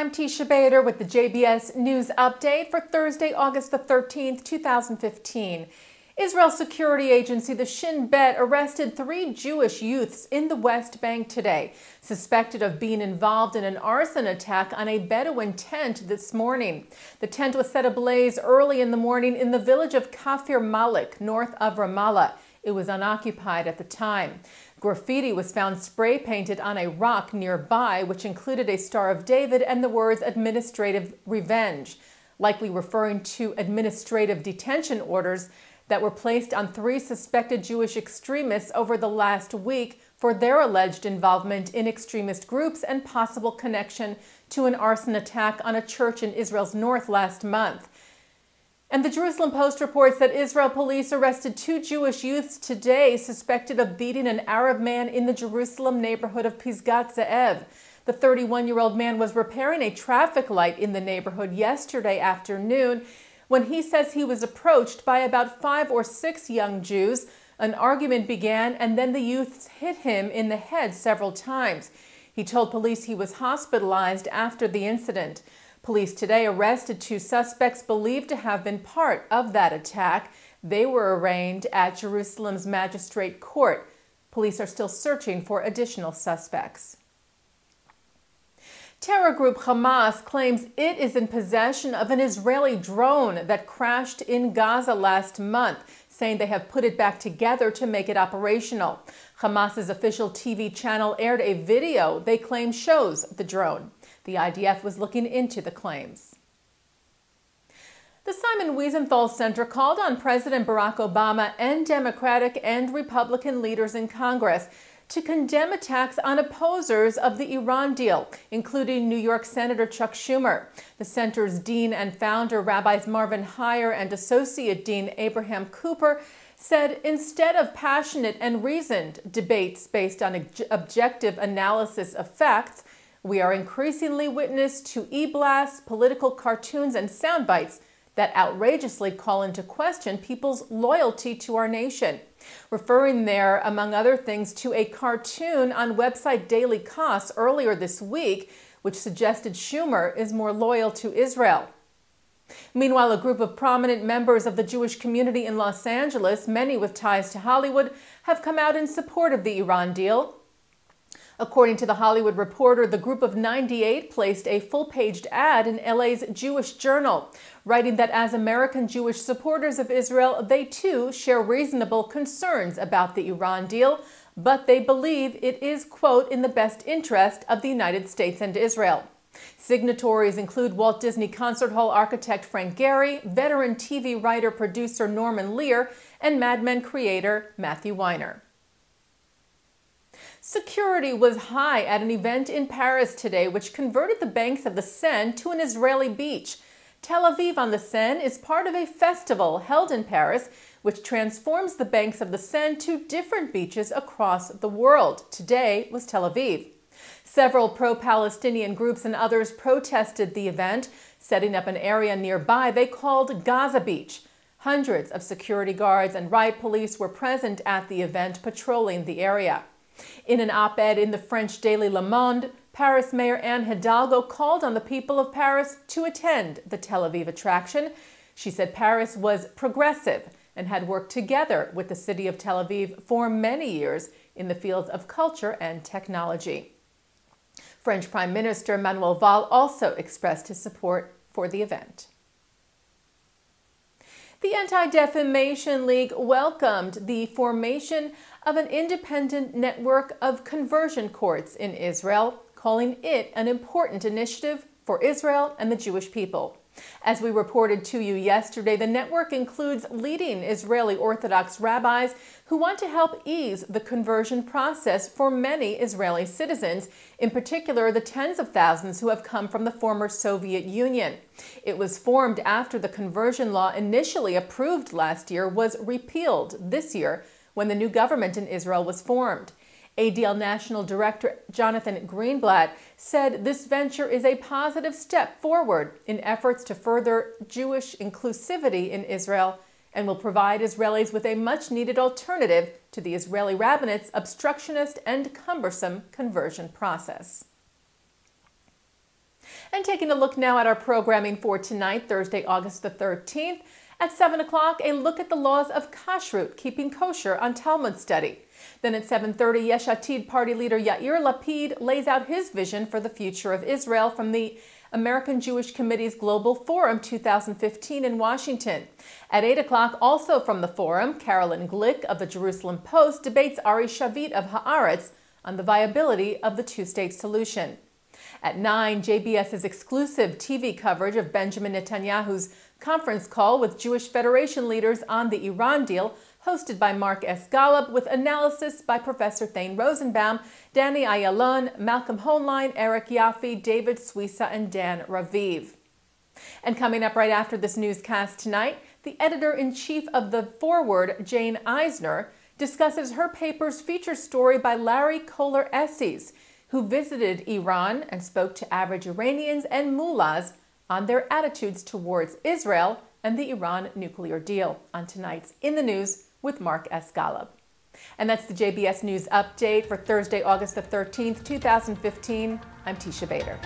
I'm Teisha Bader with the JBS News Update for Thursday, August the 13th, 2015. Israel's security agency, the Shin Bet, arrested 3 Jewish youths in the West Bank today, suspected of being involved in an arson attack on a Bedouin tent this morning. The tent was set ablaze early in the morning in the village of Kafir Malik, north of Ramallah. It was unoccupied at the time. Graffiti was found spray painted on a rock nearby, which included a Star of David and the words "administrative revenge," likely referring to administrative detention orders that were placed on 3 suspected Jewish extremists over the last week for their alleged involvement in extremist groups and possible connection to an arson attack on a church in Israel's north last month. And the Jerusalem Post reports that Israel police arrested 2 Jewish youths today suspected of beating an Arab man in the Jerusalem neighborhood of Pisgat Ze'ev. The 31-year-old man was repairing a traffic light in the neighborhood yesterday afternoon when he says he was approached by about 5 or 6 young Jews. An argument began, and then the youths hit him in the head several times. He told police he was hospitalized after the incident. Police today arrested 2 suspects believed to have been part of that attack. They were arraigned at Jerusalem's Magistrate Court. Police are still searching for additional suspects. Terror group Hamas claims it is in possession of an Israeli drone that crashed in Gaza last month, saying they have put it back together to make it operational. Hamas's official TV channel aired a video they claim shows the drone. The IDF was looking into the claims. The Simon Wiesenthal Center called on President Barack Obama and Democratic and Republican leaders in Congress to condemn attacks on opposers of the Iran deal, including New York Senator Chuck Schumer. The center's dean and founder, Rabbis Marvin Heyer and Associate Dean Abraham Cooper, said instead of passionate and reasoned debates based on objective analysis of facts, we are increasingly witness to e-blasts, political cartoons, and sound bites that outrageously call into question people's loyalty to our nation. Referring there, among other things, to a cartoon on website Daily Kos earlier this week, which suggested Schumer is more loyal to Israel. Meanwhile, a group of prominent members of the Jewish community in Los Angeles, many with ties to Hollywood, have come out in support of the Iran deal. According to The Hollywood Reporter, the group of 98 placed a full-paged ad in LA's Jewish Journal, writing that as American Jewish supporters of Israel, they too share reasonable concerns about the Iran deal, but they believe it is, quote, in the best interest of the United States and Israel. Signatories include Walt Disney Concert Hall architect Frank Gehry, veteran TV writer-producer Norman Lear, and Mad Men creator Matthew Weiner. Security was high at an event in Paris today, which converted the banks of the Seine to an Israeli beach. Tel Aviv on the Seine is part of a festival held in Paris, which transforms the banks of the Seine to different beaches across the world. Today was Tel Aviv. Several pro-Palestinian groups and others protested the event, setting up an area nearby they called Gaza Beach. Hundreds of security guards and riot police were present at the event, patrolling the area. In an op-ed in the French daily Le Monde, Paris Mayor Anne Hidalgo called on the people of Paris to attend the Tel Aviv attraction. She said Paris was progressive and had worked together with the city of Tel Aviv for many years in the fields of culture and technology. French Prime Minister Manuel Valls also expressed his support for the event. The Anti-Defamation League welcomed the formation of an independent network of conversion courts in Israel, calling it an important initiative for Israel and the Jewish people. As we reported to you yesterday, the network includes leading Israeli Orthodox rabbis who want to help ease the conversion process for many Israeli citizens, in particular the tens of thousands who have come from the former Soviet Union. It was formed after the conversion law initially approved last year was repealed this year when the new government in Israel was formed. ADL National Director Jonathan Greenblatt said this venture is a positive step forward in efforts to further Jewish inclusivity in Israel and will provide Israelis with a much-needed alternative to the Israeli rabbinate's obstructionist and cumbersome conversion process. And taking a look now at our programming for tonight, Thursday, August the 13th. At 7 o'clock, a look at the laws of kashrut, keeping kosher, on Talmud study. Then at 7:30, Yesh Atid party leader Yair Lapid lays out his vision for the future of Israel from the American Jewish Committee's Global Forum 2015 in Washington. At 8 o'clock, also from the forum, Carolyn Glick of the Jerusalem Post debates Ari Shavit of Haaretz on the viability of the two-state solution. At 9, JBS's exclusive TV coverage of Benjamin Netanyahu's conference call with Jewish Federation leaders on the Iran deal, hosted by Mark S. Golub, with analysis by Professor Thane Rosenbaum, Danny Ayalon, Malcolm Hoenlein, Eric Yaffe, David Suissa, and Dan Raviv. And coming up right after this newscast tonight, the editor-in-chief of The Forward, Jane Eisner, discusses her paper's feature story by Larry Kohler Esses, who visited Iran and spoke to average Iranians and mullahs on their attitudes towards Israel and the Iran nuclear deal, on tonight's In the News with Mark S. Golub. And that's the JBS News Update for Thursday, August the 13th, 2015. I'm Teisha Bader.